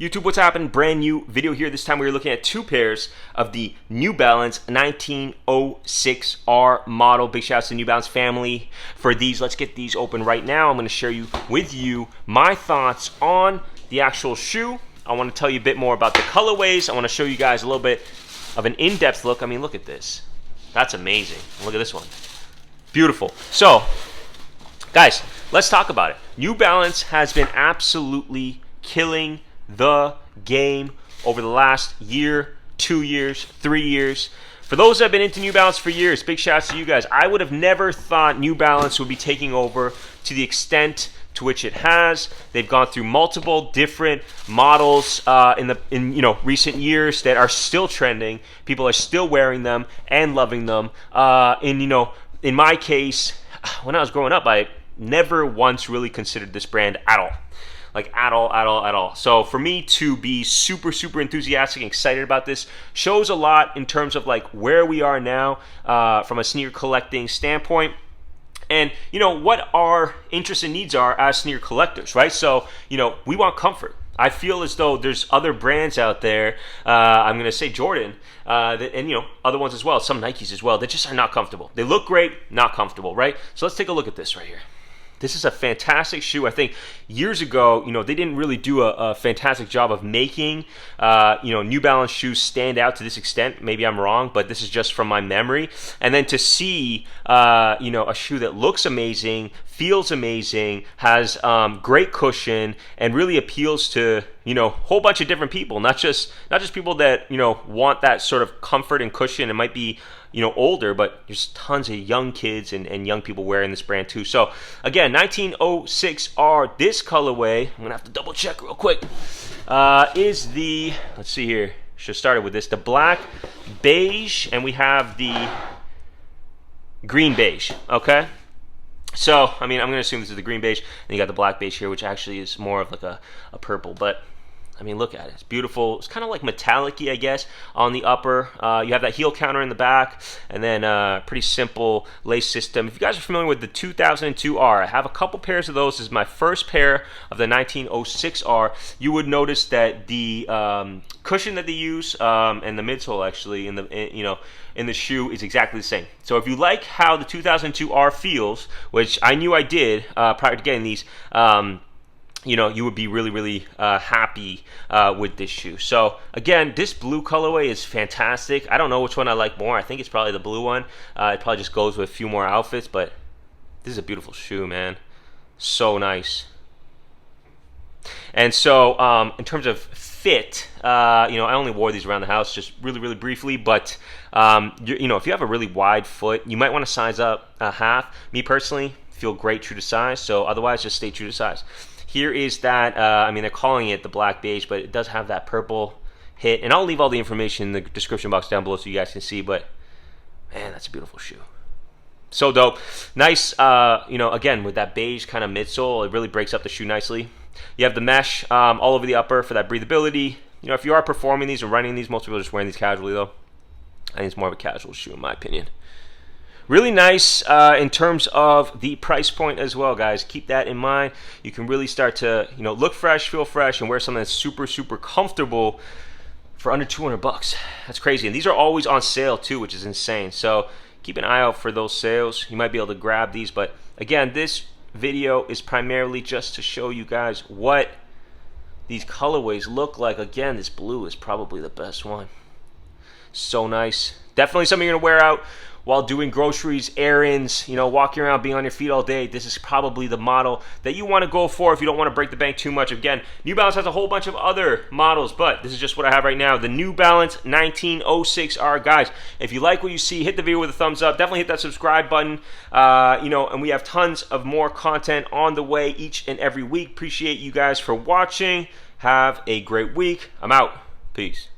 YouTube, what's happening? Brand new video here. This time we're looking at two pairs of the New Balance 1906R model. Big shout out to the New Balance family for these. Let's get these open right now. I'm going to share with you my thoughts on the actual shoe. I want to tell you a bit more about the colorways. I want to show you guys a little bit of an in-depth look. I mean, look at this. That's amazing. Look at this one. Beautiful. So, guys, let's talk about it. New Balance has been absolutely killing the game over the last year, 2 years, 3 years. For those that have been into New Balance for years, big shouts to you guys. I would have never thought New Balance would be taking over to the extent to which it has. They've gone through multiple different models in recent years that are still trending. People are still wearing them and loving them. In my case, when I was growing up, I never once really considered this brand at all. Like at all. So for me to be super enthusiastic and excited about this shows a lot in terms of like where we are now from a sneaker collecting standpoint. And what our interests and needs are as sneaker collectors, right? So we want comfort. I feel as though there's other brands out there. I'm gonna say Jordan, and other ones as well, some Nikes as well. That just are not comfortable. They look great, not comfortable, right? So let's take a look at this right here. This is a fantastic shoe. I think years ago, they didn't really do a fantastic job of making, New Balance shoes stand out to this extent. Maybe I'm wrong, but this is just from my memory. And then to see, a shoe that looks amazing, feels amazing, has great cushion, and really appeals to a whole bunch of different people. Not just people that want that sort of comfort and cushion. It might be older, but there's tons of young kids and young people wearing this brand too. So again, 1906R, this colorway, I'm gonna have to double check real quick, is the, let's see here, should have started with this, the black beige, and we have the green beige, okay? So, I mean, I'm gonna assume this is the green beige, and you got the black beige here, which actually is more of like a purple, but I mean, look at it. It's beautiful. It's kind of like metallic-y, I guess, on the upper. You have that heel counter in the back, and then pretty simple lace system. If you guys are familiar with the 2002R, I have a couple pairs of those. This is my first pair of the 1906R. You would notice that the cushion that they use and the midsole, actually, in the shoe is exactly the same. So if you like how the 2002R feels, which I knew I did prior to getting these, you would be really happy with this shoe. So again, this blue colorway is fantastic. I don't know which one I like more. I think it's probably the blue one. It probably just goes with a few more outfits, but this is a beautiful shoe, man. So nice. And so in terms of fit, I only wore these around the house just really briefly, but if you have a really wide foot, you might want to size up a half. Me personally, feel great true to size, so otherwise just stay true to size. Here is that, they're calling it the black beige, but it does have that purple hit. And I'll leave all the information in the description box down below so you guys can see, but man, that's a beautiful shoe. So dope. Nice, again, with that beige kind of midsole, it really breaks up the shoe nicely. You have the mesh all over the upper for that breathability. If you are performing these or running these, most people are just wearing these casually though. I think it's more of a casual shoe in my opinion. Really nice in terms of the price point as well, guys. Keep that in mind. You can really start to, look fresh, feel fresh, and wear something that's super comfortable for under 200 bucks. That's crazy. And these are always on sale too, which is insane. So keep an eye out for those sales. You might be able to grab these. But again, this video is primarily just to show you guys what these colorways look like. Again, this blue is probably the best one. So nice. Definitely something you're gonna wear out while doing groceries, errands, walking around, being on your feet all day. This is probably the model that you want to go for if you don't want to break the bank too much. Again, New Balance has a whole bunch of other models, but this is just what I have right now, the New Balance 1906R. Guys, if you like what you see, hit the video with a thumbs up. Definitely hit that subscribe button. And we have tons of more content on the way each and every week. Appreciate you guys for watching. Have a great week. I'm out. Peace.